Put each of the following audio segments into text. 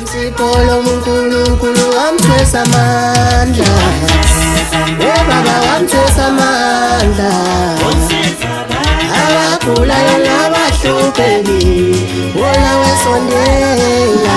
Insipolo munkulunkulu wamthwesa amandla, baba wamthwesa amandla, abagulayo nabahlupheki wona wesondela.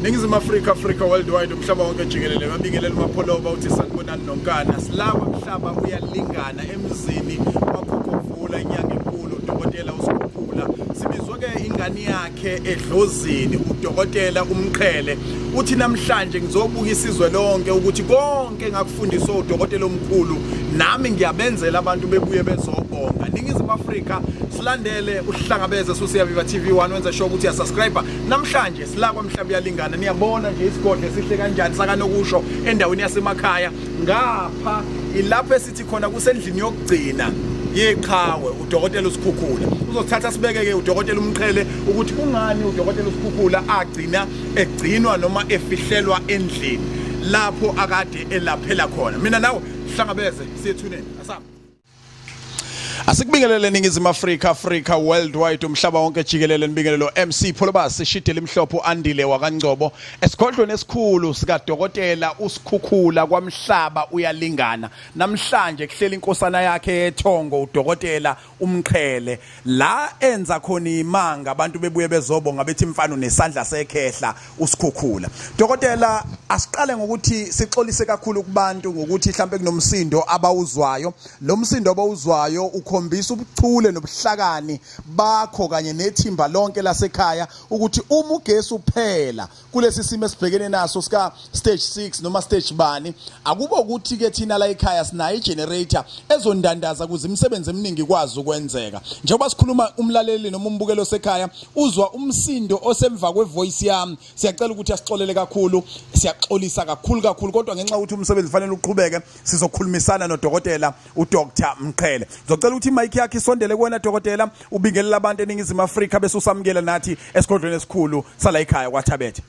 Ningizimu Africa worldwide umhlaba wonke jikelele babingelela umapholoba uthi sanibonani nonkana silapha umhlaba uyalingana emzini wakhukhuvula inyanga enkulu udokotela uSKHUKHULA sibizwa ke ingane yakhe edlozini udokotela uMqhele uthi namhlanje ngizobuka isizwe lonke ukuthi konke ngakufundiswa udokotela omkhulu nami ngiyabenzela abantu bebuye bezobonga. Ningizimu Africa silandele uhlangabeze susiyaviva TV1 wenza sure ukuthi uyasubscribe. Namhlanje sila KWAMHLABUYALINGANA niyabona nje isigodlo sihle kanjani sakanokusho endaweni yasemakhaya ngapha ilapho esithi khona kusendlini yokugcina yeqhawe udokotela uSKHUKHULA uzothatha sibeke ke udokotela uMqhele ukuthi kungani udokotela uSKHUKHULA agcina egcinwa noma efihlelwa endlini lapho akade elaphela khona. Mina nawe sihlangabeze siyethuneni asaba asikubingelele Ningizimu Africa worldwide umhlaba wonke jikelele nibingelelo MC Pholobasi sishidele imhlopho andile wakangcobo esigodlweni esikhulu sika dokotela uSKHUKHULA KWAMHLABA UYALINGANA. Namhlanje kuhlela inkosana yakhe ethongo udokotela uMqhele la enza khona imanga abantu bebuye bezobonga bethi mfana nesandla sekhehla uSKHUKHULA. Dokotela asiqale ngokuthi sixolise kakhulu kubantu ngokuthi mhlambe kunomsindo abawuzwayo lo msindo abawuzwayo ukhombisa ubuchule nobuhlakani bakho kanye nethimba lonke lasekhaya ukuthi uma ugesi uphela kulesi simo esibhekene naso sika stage 6 noma stage bani akubo ukuthi ke thina la ekhaya sinayo igenerator ezondandaza kuze imisebenzi eminingi ikwazi ukwenzeka. Njengoba sikhuluma umlaleli noma umbukelo sekhaya uzwa umsindo osemva kwevoice yami siyacela ukuthi asixolele kakhulu siyaxolisa kakhulu kodwa ngenxa ukuthi umsebenzi ufanele uqhubeke sizokhulumisana nodokotela uDr Mqhele. Ngizocela ukuthi mic yakhe isondele kuwena dokotela ubingelela abantu eNingizimu Africa bese usamukela nathi esigodlweni esikhulu sala ekhaya kwaThabethe.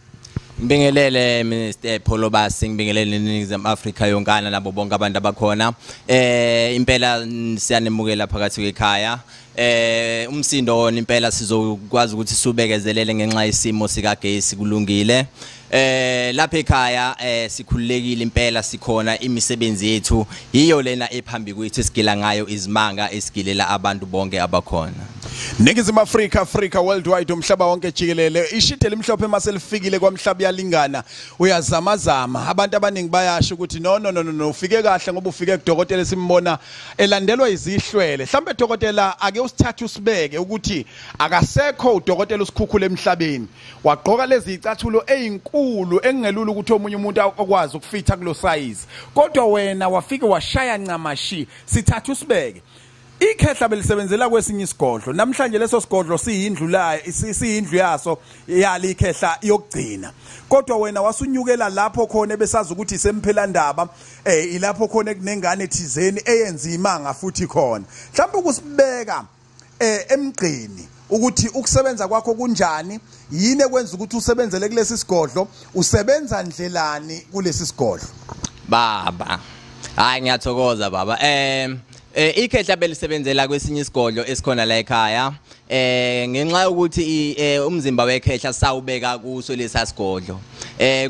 Ngibingelele Mr Pholobasi ngibingelele Ningizimu Africa yonkana nabo bonke abantu abakhona impela siyanemukela phakathi kwekhaya umsindo wona impela sizokwazi ukuthi subekezelele ngenxa yesimo sikagesi kulungile lapha ekhaya sikhululekile impela sikhona imisebenzi yethu yiyo lena ephambi kwethu esigila ngayo izimanga esigilela abantu bonke abakhona. Ningizimu Africa worldwide umhlaba wonke jikelele ishidele imhlophe maselifikile KWAMHLABUYALINGANA uyazamazama abantu abaningi bayasho ukuthi no ufike kahle ngoba ufike kudokotela simbona elandelwa izihlwele mhlambe dokotela ake usithathe usibeke ukuthi akasekho udokotela uSKHUKHULA emhlabeni waqoka lezi icathulo ezinkulu engelula ukuthi omunye umuntu akwazi ukufitha kulo size kodwa wena wafike washaya ncamashi sithathe usibeke ikhehla belisebenzela kwesinye isigodlo namhlanje leso sigodlo siyindlu yaso yali ikhehla yokugcina kodwa wena wasunyukela lapho khona besazi ukuthi isemphela ndaba ilapho khona kunengane thizeni eyenza imanga futhi khona mhlawumbe ukusibeka emgqini ukuthi ukusebenza kwakho kunjani yini ekwenza ukuthi usebenzele kulesi sigodlo usebenza ndlelani kulesi sigodlo baba hayi ngiyathokoza baba ikhehla belisebenzela kwesinye isigodlo esikhona la ekhaya ngenxa ukuthi umzimba wekhehla sawubeka kuso lesa sigodlo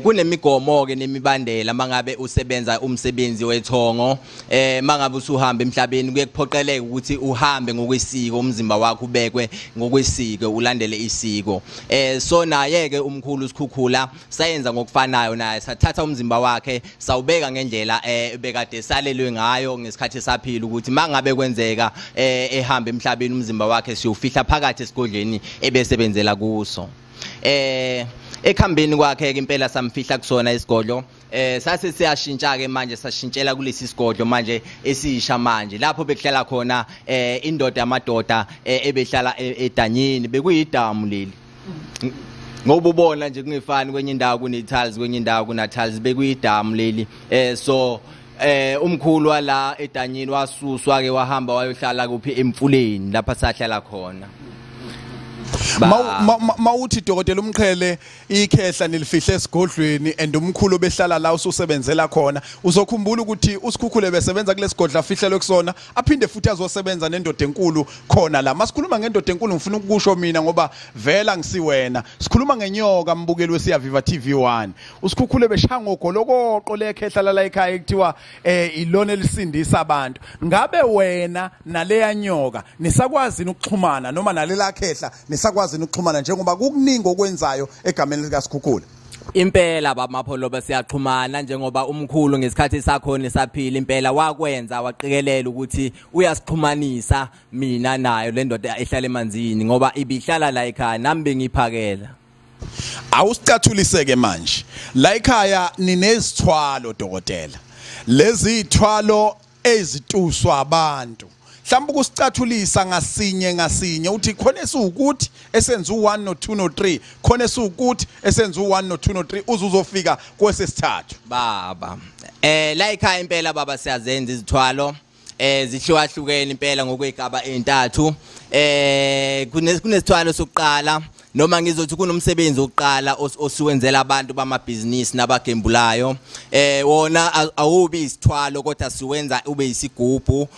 kunemigomo ke nemibandela mangabe usebenza umsebenzi wethongo mangabe usuhamba emhlabeni kuyekuphoqeleka ukuthi uhambe ngokwesiko umzimba wakho ubekwe ngokwesiko ulandele isiko so naye ke umkhulu uSKHUKHULA sayenza ngokufanayo naye sathatha umzimba wakhe sawubeka ngendlela bekade salelwe ngayo ngesikhathi esaphila ukuthi mangabe kwenzeka ehamba emhlabeni umzimba wakhe siyofihla phakathi esigodlweni ebesebenzela kuso ekhambeni kwakhe ke impela samfihla kusona isigodlo sase siyashintsha ke manje sashintshela kulesi sigodlo manje esisha manje lapho bekuhlala khona indoda yamadoda ebehlala edanyini bekuyidamu leli ngoba ubona nje kungefani kwenye indawo kunetiles kwenye indawo kunatiles bekuyidamu leli so umkhulu wala edanyini wasuswa ke wahamba wayohlala kuphi emfuleni lapha sahlala khona Mawuthi dokotela Mqhele ikhehla nilifihle esigodlweni and umkhulu behlala la ususebenzela khona uzokhumbula ukuthi uSkhukhule besebenza kulesigodla afihlelwe kusona aphinde futhi azosebenza nendoda enkulu khona la masikhuluma ngendoda enkulu ngifuna ukusho mina ngoba vela ngisiwena sikhuluma ngenyoka mbukeli wesiyaviva TV1 uSkhukhule beshaya ngogolokoqo lekhehla la ekhaya ekuthiwa ilona elisindisa abantu ngabe wena naleya nyoka nisakwazi ukuxhumana noma nalela khehla nisakwazi ukuxhumana njengoba kukuningi okwenzayo egameni lika Skhukhula impela baba Mapholoba siyaxhumana njengoba umkhulu ngesikhathi sakho nesaphila impela wakwenza waqikelela ukuthi uyasixhumanisa mina nayo le ndoda ehlala emanzini ngoba ibihlala la ekhaya nami bengiphakela awusicathuliseke manje la ekhaya ninezithwalo dokotela lezi ithwalo ezituswa abantu mhlawumbe ukusicathulisa ngasinye uthi khona esukuthi esenza u1 no2 no3 khona esukuthi esenza u1 no2 no3 uzofika kwesesithathu baba la ekhaya impela baba siyazenza izithwalo zihlukahlukene impela ngokwegaba ezintathu kunesithwalo sokuqala noma ngizothi kunomsebenzi oqala osuwenzela abantu bamabhizinisi nabagembulayo wona awubi isithwalo kodwa siwenza ube isigubhu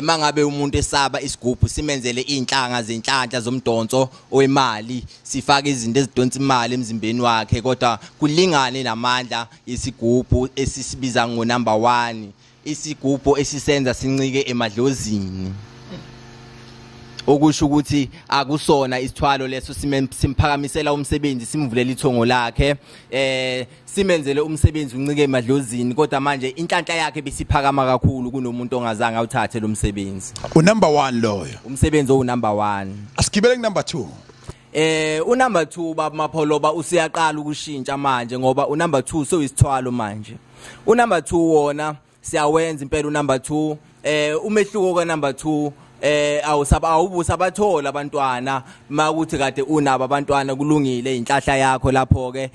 mangabe umuntu esaba isigubhu simenzele inhlanga zenhlanhla zomdonso wemali sifaka izinto ezidonsa imali emzimbeni wakhe kodwa kulingane namandla isigubhu esisibiza ngo number 1 isigubhu esisenza sincike emadlozini okusho ukuthi akusona isithwalo leso simphakamisela umsebenzi simvulela ithongo lakhe simenzele umsebenzi uncike emadlozini kodwa manje inhlanhla yakhe besiphakama kakhulu kunomuntu ongazange awuthathe lo msebenzi unumber 1 loyo umsebenzi onumber 1 asigibele kunumber 2 unumber 2 baba Mapholoba usiyaqala ukushintsha manje ngoba unumber 2 soyisithwalo manje unumber 2 wona siyawenza impela unumber 2 umehluko kaNumber 2 awubusabathola abantwana makuthi kade unabo abantwana kulungile inhlahla yakho lapho ke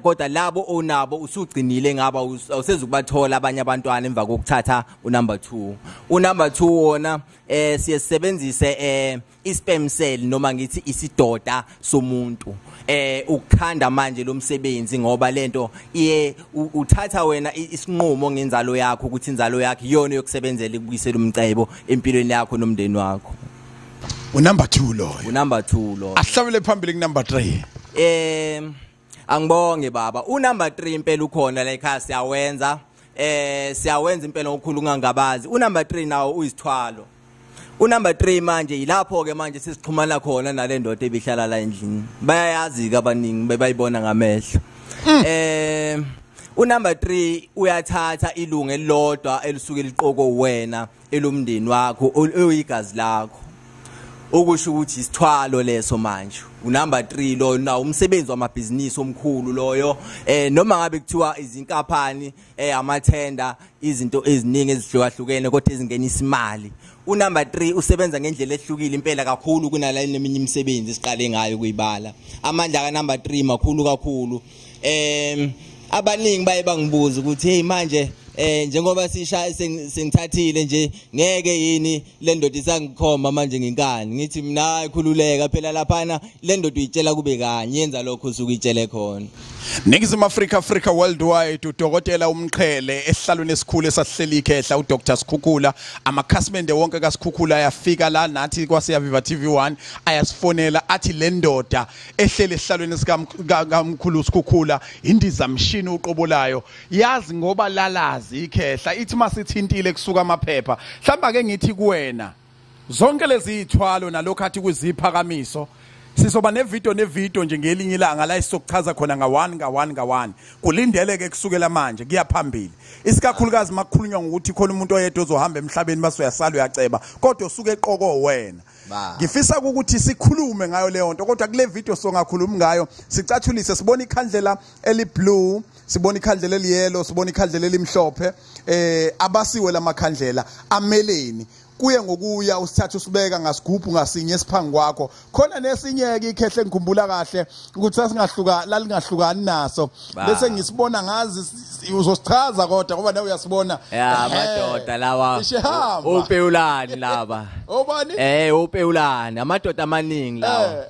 kodwa labo onabo usugcinile ngaba awusezukubathola abanye abantwana emva kokuthatha unumber 2 unumber 2 wona siyasebenzise iSPERM cell noma ngithi isidoda somuntu ukukhanda manje lo msebenzi ngoba lento iye uthatha wena isinqumo ngenzalo yakho ukuthi inzalo yakhe iyona yokusebenzela ukubuyisela umcebo empilweni yakho nomndeni wakho unumber 2 loyo unumber 2 lo ahlabele phambili kunumber 3 angibonge baba unumber 3 impela ukhona la ekhaya siyawenza impela ngokukhulu ungangabazi unumber 3 nawo uyisithwalo unumber 3 manje yilapho ke manje sisixhumana khona nale ndoda ebihlala la endlini bayayazi ke abaningi bayibona ngamehlo unumber 3 uyathatha ilungu elilodwa elisuke liqoko wena elomndeni wakho oyigazi lakho okusho ukuthi isithwalo leso manje unumber 3 lo na umsebenzi wamabhizinisi omkhulu loyo noma ngabe kuthiwa izinkampani amathenda izinto eziningi ezihlukahlukene kodwa ezingenisa imali unumber 3 usebenza ngendlela ehlukile impela kakhulu kunala eminye imisebenzi esiqale ngayo kuyibala amandla kaNumber 3 makhulu kakhulu abaningi baye bangibuza ukuthi hey manje njengoba sisha sengithathile nje ngeke yini le ndoda isangikhomba manje nginkani ngithi mina ikhululeka phela laphana le ndoda uyitshela kube kanye yenza lokho usuke itshele khona Ningizimu Africa worldwide udokotela Mqhele esihlalweni esikhulu esasihleli ikhehla uDr Skhukhula amakhasimende wonke kaSkhukhula ayafika la nathi kwasiyaviva TV1 ayasifonela athi le ndoda ehlele esihlalweni sikamkhulu Skhukhula indiza mshini uqobolayo yazi ngoba lalazi ikhehla ithi masithintile kusuka amaphepha mhlamba ke ngithi kuwena zonke lezi ithwalo nalokho athi kuziphakamiso sizoba nevideo nje ngelinye ilanga la isizokuchaza khona nga1 kulindeleke kusukela manje kuyaphambili isikakhulukazi makukhulunywa ngokuthi khona umuntu oyedwa ozohamba emhlabeni basoyasala uyaceba kodwa usuke eqoko wena ngifisa ukuthi sikhulume ngayo leyo nto kodwa kule video songakhulumi ngayo sicathulise sibona ikhandlela eliblue sibona ikhandlela eliyellow sibona ikhandlela elimhlophe abasiwe lamakhandlela ameleni kuye ngokuya usithatha usibeka ngasigubhu ngasinye esiphangi kwakho khona nesinye ke ikhehle ngikhumbula kahle ukuthi sasingahluka lalingahlukani naso bese ngisibona ngazi uzosichaza kodwa ngoba nawe uyasibona amadoda lawa upewulani laba obani upewulani amadoda amaningi lawa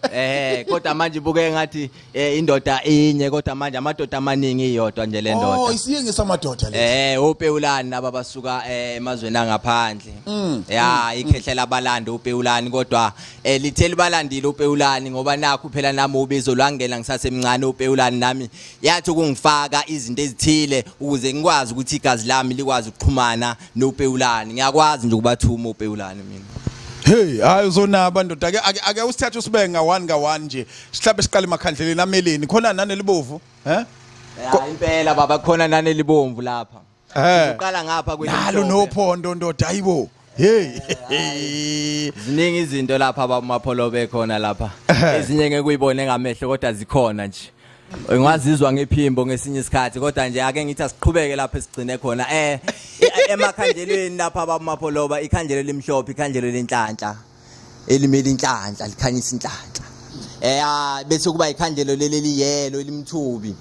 kodwa manje buke ngathi indoda inye kodwa manje amadoda amaningi iyodwa nje le ndoda isiyenge samadoda le upewulani naba basuka emazweni angaphandle ikhehlela abalandi upewulani kodwa litheli balandile upewulani ngoba nakho phela nami ubizo lwangena ngisasemncane upewulani nami yathi ukungifaka izinto ezithile ukuze ngikwazi ukuthi igazi lami likwazi ukuxhumana nopewulani ngiyakwazi nje ukubathuma upewulani mina hey hayi uzonaba ndoda ake usithathe usibeke nga1 nga1 nje sihlabe siqala emakhandleleni ameleni khona nane libovu impela baba khona nane libomvu lapha uqala ngapha nalo nophondo ndoda ayibo hey ziningi izinto lapha abamapholo bekhona lapha ezinye ngeke uyibone ngamehlo kodwa zikhona nje ngwazizwa ngephimbo ngesinye isikhathi kodwa nje ake ngithi asiqhubeke lapha esigcine khona emakhanjelweni lapha abamapholoba ikhanjelo limhlophe ikhanjelo lenhlanhla elimela inhlanhla likhanyisa inhlanhla bese kuba ikhanjelo leli yelo elimthubi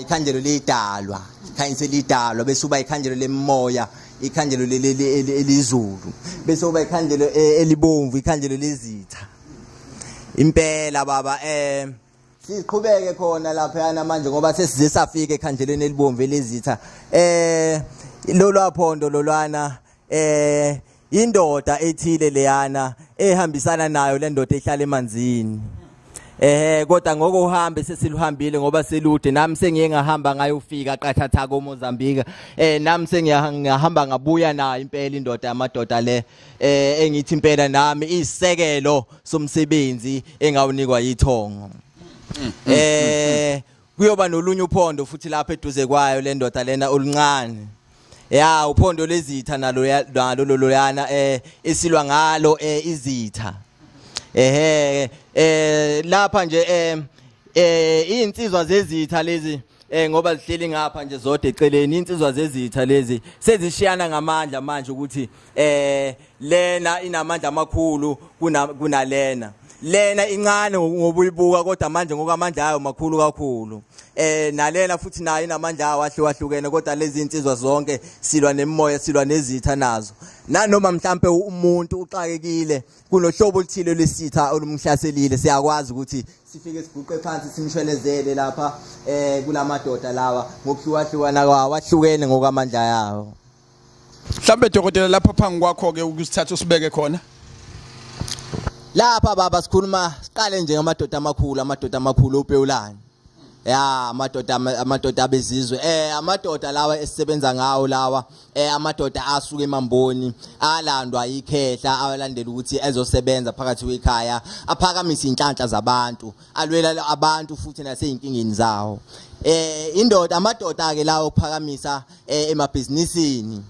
ikhanjelo lidalwa ikhanyise lidalwa bese kuba ikhanjelo lemoya ikhanjelo elizulu bese kuba ikhanjelo elibomvu ikhanjelo lezitha impela baba siqhubeke khona lapha manje ngoba sesize safika ekhanjeleni elibomvu elezitha lolwaphondo lolwana indoda ethile leyana ehambisana nayo le ndoda ehlala emanzini kodwa ngokuhambe sesiluhambile ngoba selude nami sengiye ngahamba ngayofika qathatha ko Mozambique nami sengiyahamba ngabuya nayo impela indoda yamadoda le engithi impela nami isekelo somsebenzi engawunikwa yithongo kuyoba nolunye uphondo futhi lapha eduze kwayo le ndoda lena oluncane uphondo lezitha nalo loyana esilwa ngalo izitha lapha nje insizwa zezitha lezi ngoba zihleli ngapha nje zodwa eceleni insizwa zezitha lezi sezishiyana ngamandla manje ukuthi lena inamandla amakhulu kunalena lena incane ngobuyibuka kodwa manje ngokamandla ayo makhulu kakhulu nalena futhi nayo inamandla ayo ahlukahlukene kodwa lezi insizwa zonke silwa nemoya silwa nezitha nazo nanoma mhlambe umuntu uxakekile kunohlobo oluthile lesitha olumhlaselile siyakwazi ukuthi sifike siguqe phansi simshwelezele lapha kulamadoda lawa ngokuhlukahlukana kwawo ahlukene ngokamandla yawo mhlambe dokotela lapha phangi kwakho ke ukusithatha usibeke khona lapha baba sikhuluma siqale nje ngamadoda amakhulu upewulani amadoda bezizwe amadoda lawa esisebenza ngawo lawa amadoda asuka emamboni alandwa ikhehla awalandela ukuthi ezosebenza phakathi kwekhaya aphakamisa inhlanhla zabantu alwela abantu futhi nasey'inkingeni zawo indoda amadoda ke lawo ukuphakamisa emabhizinisini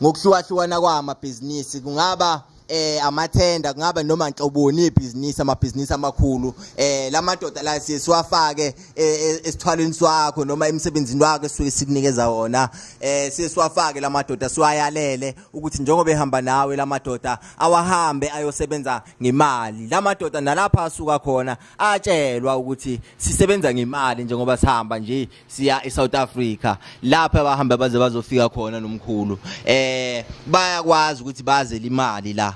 ngokuhlukahlukana kwamabhizinisi kungaba amathenda kungaba noma inhloboni ibhizinisi amabhizinisi amakhulu lamadoda la siwafake esithwaleni swakho noma emsebenzini wakho esuke sikunikeza wona siwafake lamadoda siwayalele ukuthi njengoba ehamba nawe lamadoda awahambe ayosebenza ngemali lamadoda nalapha asuka khona atshelwa ukuthi sisebenza ngemali njengoba sihamba nje siya eSouth Africa lapha abahamba baze bazofika khona nomkhulu bayakwazi ukuthi baze imali la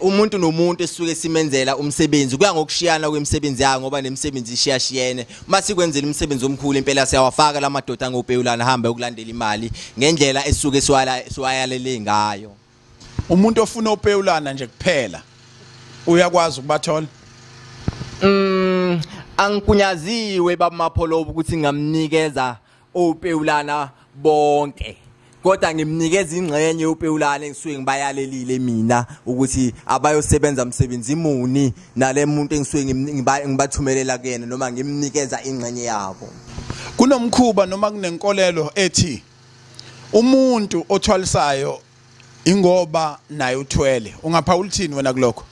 umuntu nomuntu esuke simenzela umsebenzi kuya ngokushiyana kwemisebenzi yakhe ngoba nemisebenzi ishiyashiyene mase kwenzela umsebenzi omkhulu impela siyawafaka lamadoda ngopewulana hamba ukulandela imali ngendlela esuke siwayalele ngayo umuntu ofuna upewulana nje kuphela uyakwazi ukubathola angikunyaziwe bamapholobo ukuthi ngamnikeza upewulana bonke kodwa ngimnikeza ingxenye upewulana engisuke ngibayalelile mina ukuthi abayosebenza umsebenzi imuni nale muntu engisuke ngibathumelela kuyena noma ngimnikeza ingxenye yabo kunomkhuba noma kunenkolelo ethi umuntu othwalisayo ingoba naye uthwele ungaphawula uthini wena kulokho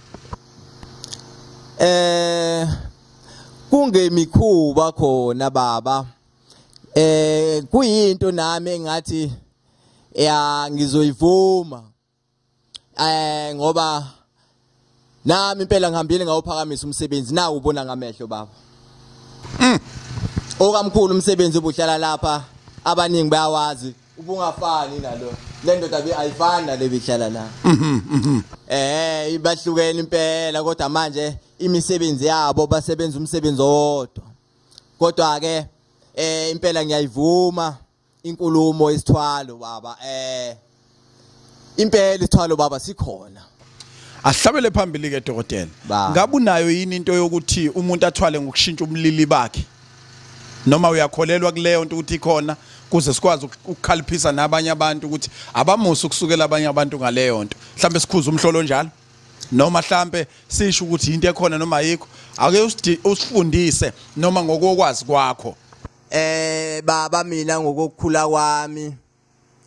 kungemikhuba khona baba kuyinto nami engathi ngizoyivuma ngoba nami impela ngihambile ngawuphakamisa umsebenzi nawe ubona ngamehlo baba okamkhulu umsebenzi obuhlala lapha abaningi bayawazi ubungafani nalo le ndoda ayifani nale bihlala la ibahlukene impela kodwa manje imisebenzi yabo basebenza umsebenzi owodwa kodwa ke impela ngiyayivuma inkulumo isithwalo baba impela isithwalo baba sikhona Ahlabele phambili ke dokotela ngabe unayo yini into yokuthi umuntu athwale ngokushintsha umlili bakhe noma uyakholelwa kuleyo nto ukuthi ikhona kuze sikwazi ukukhaliphisa nabanye abantu ukuthi abamusa ukusukela abanye abantu ngaleyo nto mhlambe sikhuza umhlolo njalo noma mhlambe sisho ukuthi into ekhona noma ayikho ake usifundise noma ngokokwazi kwakho baba mina ngokukhula kwami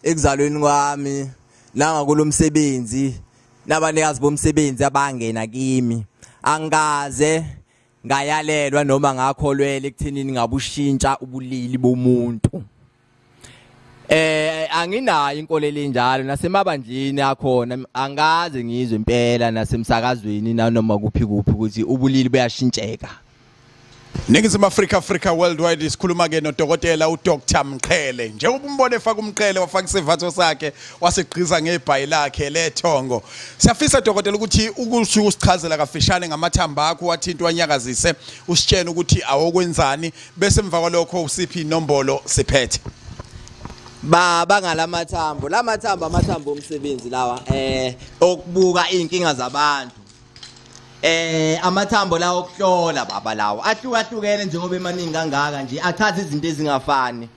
ekuzalweni kwami nanga kulomsebenzi nabanikazi bomsebenzi abangena kimi angaze ngayalelwa noma ngakholwela ekuthenini ngabushintsha ubulili bomuntu anginayo inkolelo enjalo nasemabandleni akhona angaze ngizwe impela nasemsakazweni nanoma kuphi ukuthi ubulili buyashintsheka Ningizimu Africa worldwide isikhuluma ke nodokotela uDr Mqhele njengoba umbone efaka umqhele wafaka isivatho sakhe wasegqiza ngebhayi lakhe lethongo siyafisa dokotela ukuthi ukusho usichazela kafishane ngamathamba akho wathinta wanyakazise usitshena ukuthi awokwenzani bese emva kwalokho usiphi inombolo siphethe baba ngalamathambo amamathambo omsebenzi lawa okubuka inkinga zabantu amathambo lawo okuhlola baba lawo ahlukahlukene njengoba emaningi kangaka nje achaza izinto ezingafani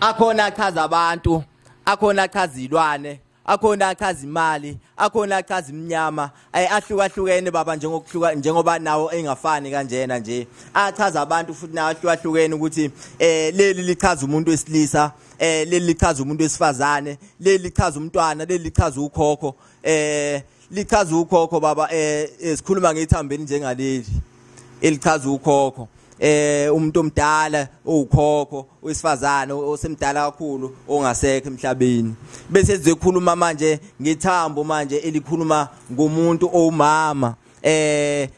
akhona achaza abantu akhona achaza izilwane akhona achaza imali akhona achaza iminyama ahlukahlukene baba njengoba nawo engafani kanjena nje achaza abantu futhi nawo ahlukahlukene ukuthi leli lichaza umuntu wesilisa leli lichaza umuntu wesifazane leli lichaza umntwana leli lichaza ukhokho lichaza ukhokho baba sikhuluma ngethambeni njengaleli elichaza ukhokho umuntu omdala ukhokho wesifazane osemdala kakhulu ongasekho emhlabeni bese sizokhuluma manje ngethambo manje elikhuluma ngomuntu omama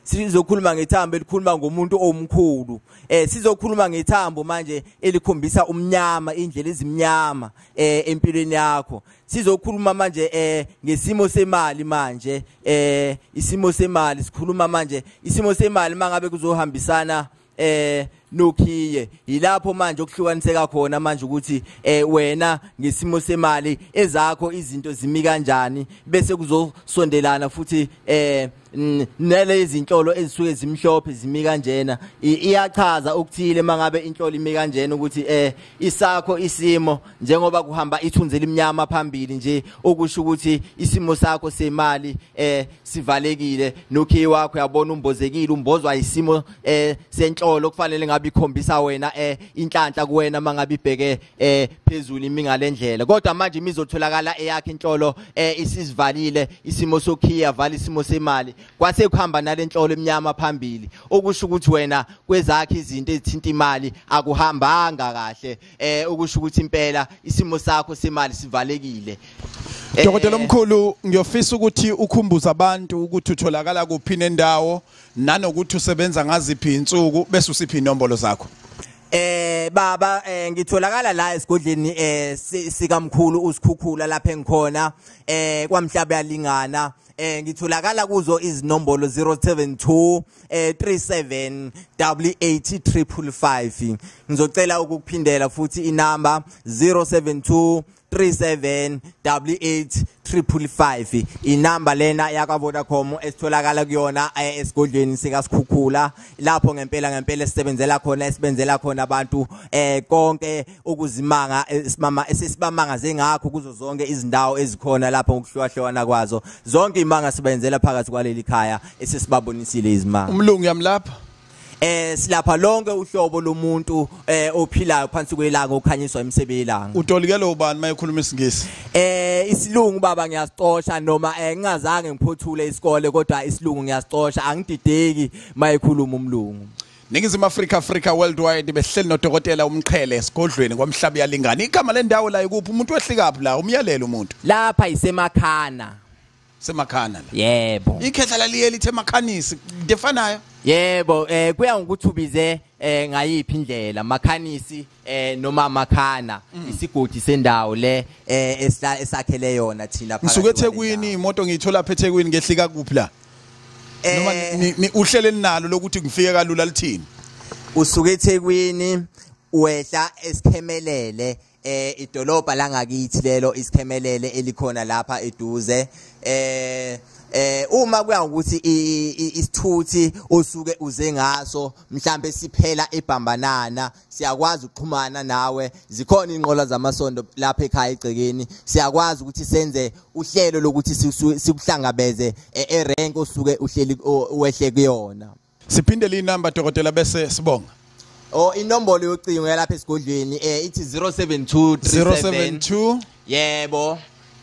sizokhuluma ngethambo elikhuluma ngomuntu omkhulu sizokhuluma ngethambo manje elikhombisa umnyama indlela ezimnyama empilweni yakho sizokhuluma manje ngesimo semali manje isimo semali sikhuluma manje isimo semali mangabe kuzohambisana nokhiye ilapho manje okuhlukaniseka khona manje ukuthi wena ngesimo semali ezakho izinto zimi kanjani bese kuzosondelana futhi nalezi inhlolo ezisuke zimhlophe zimi kanjena iyachaza ukuthile mangabe inhlolo imi kanjena ukuthi isakho isimo njengoba kuhamba ithunze limnyama phambili nje okusho ukuthi isimo sakho semali sivalekile nokhiye wakho yabona umbozekile umbozwa isimo senhlolo kufanele ngabe ikhombisa wena inhlanhla kuwena mangabe ibheke phezulu imi ngalendlela kodwa manje imizotholakala eyakhe inhlolo isisivalile isimo sokhiya vala isimo semali kwase kuhamba nalenhlolo eminyama phambili okusho ukuthi wena kwezakhe izinto ezithinta imali akuhambanga kahle okusho ukuthi impela isimo sakho semali sivalekile Dokotela omkhulu ngiyofisa ukuthi ukhumbuze abantu ukuthi utholakala kuphi nendawo nanokuthi usebenza ngaziphi insuku bese usiphi inombolo zakho baba ngitholakala la esigodleni sikamkhulu uSKHUKHULA lapha engikhona KWAMHLABUYALINGANA ngitholakala kuzo izinombolo 072 37 88 ngizocela ukukuphindela futhi inamba 072 37 88 inamba lena yakwaVodacom esitholakala kuyona esigodlweni sikaSKHUKHULA lapho ngempela sisebenzela khona abantu konke ukuzimanga isimama esisibamangaze ngakho kuzo zonke izindawo ezikhona lapho ngokuhlukahlukana kwazo zonke imanga sibenzela phakathi kwaleli khaya esisibabonisile izimanga umlungu yamlapha silapha lonke uhlobo lomuntu ophilayo phansi kwelanga okhanyiswa emsebenzini elanga utolikele ubani mayekhuluma isingisi isilungu baba ngiyasixosha noma ngingazange ngiphothule isikole kodwa isilungu ngiyasixosha angidideki mayekhuluma umlungu Ningizimu Africa worldwide behleli nodokotela uMqhele esigodlweni KWAMHLABUYALINGANA igama lendawo la ikuphi umuntu wehlikapi la umyalelo umuntu lapha isemakhana semakhana la. Yebo. Ikhehla laliye lithe makhanisi defanayo. Yebo, kuya ngokuthi ubize ngayiphi indlela, makhanisi noma makhana, isigodi sendawo le esakhele yona thina phakathi. Ngisuke eThekwini imoto ngiyithola phe eThekwini ngehlika kuphi la? Noma uhlele nalo lokuthi ngifike kalula lithini? Usuke eThekwini wehla esikhemelele idolobha la ngakithi lelo isikhemelele elikhona lapha eduze uma kuya ukuthi isithuthi osuke uze ngaso mhlambe siphela eBhambanana siyakwazi ukuxhumana nawe zikhona inqola zamasondo lapha ekhaya egcekeni siyakwazi ukuthi senze uhlelo lokuthi sikuhlangabeze erank osuke uhleli wehle kuyona. Siphinde inamba dokotela bese sibonga. Inombolo yocingo yalapha esigodlweni ithi 072 yebo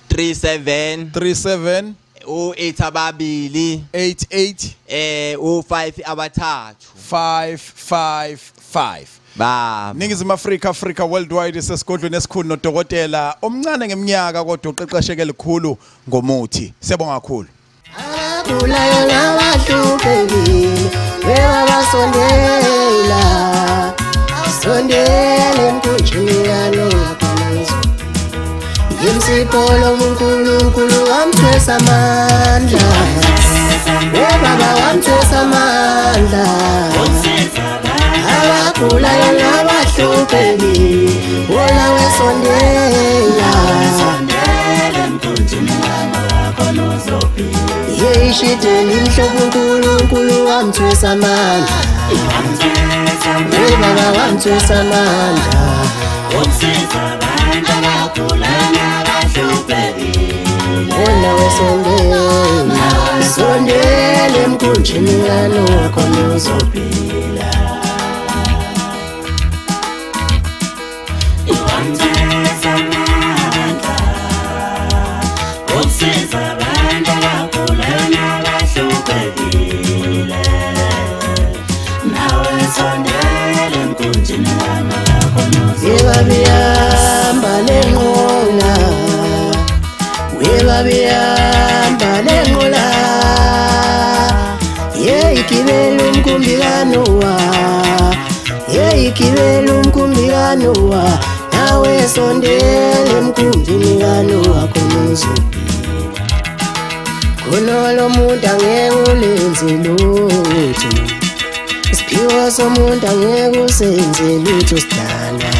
37 u8 88 u5 abathathu 555 baba Ningizimu Africa worldwide sesigodlweni esikhulu nodokotela omncane ngeminyaka kodwa uqeqesheke likhulu ngomuthi. Siyabonga kakhulu. Kulayo nabahluphekile bebasondela sondela emkhunjini yalokakhuluza yimsipolo uNkulunkulu wamthwesa amandla baba wamthwesa amandla abakulayo nabahluphekile wona wesondela emkhunjini yalokakhuluza yeshiteni mhlobo uNkulunkulu wamthwesa amandla baba wamthwesa amandla wona wesondela sondela emkhunjini yalokakhuluza Webabiyamba lenqola webabiyamba lenqola yeyigibela umkumbikanowa yeyigibela umkumbikanowa nawe sondela emkhumbini kanowa khumuzo kunolo muntu angeke ulenze lutho Isiphiwo somuntu angeke usenze lutho sidala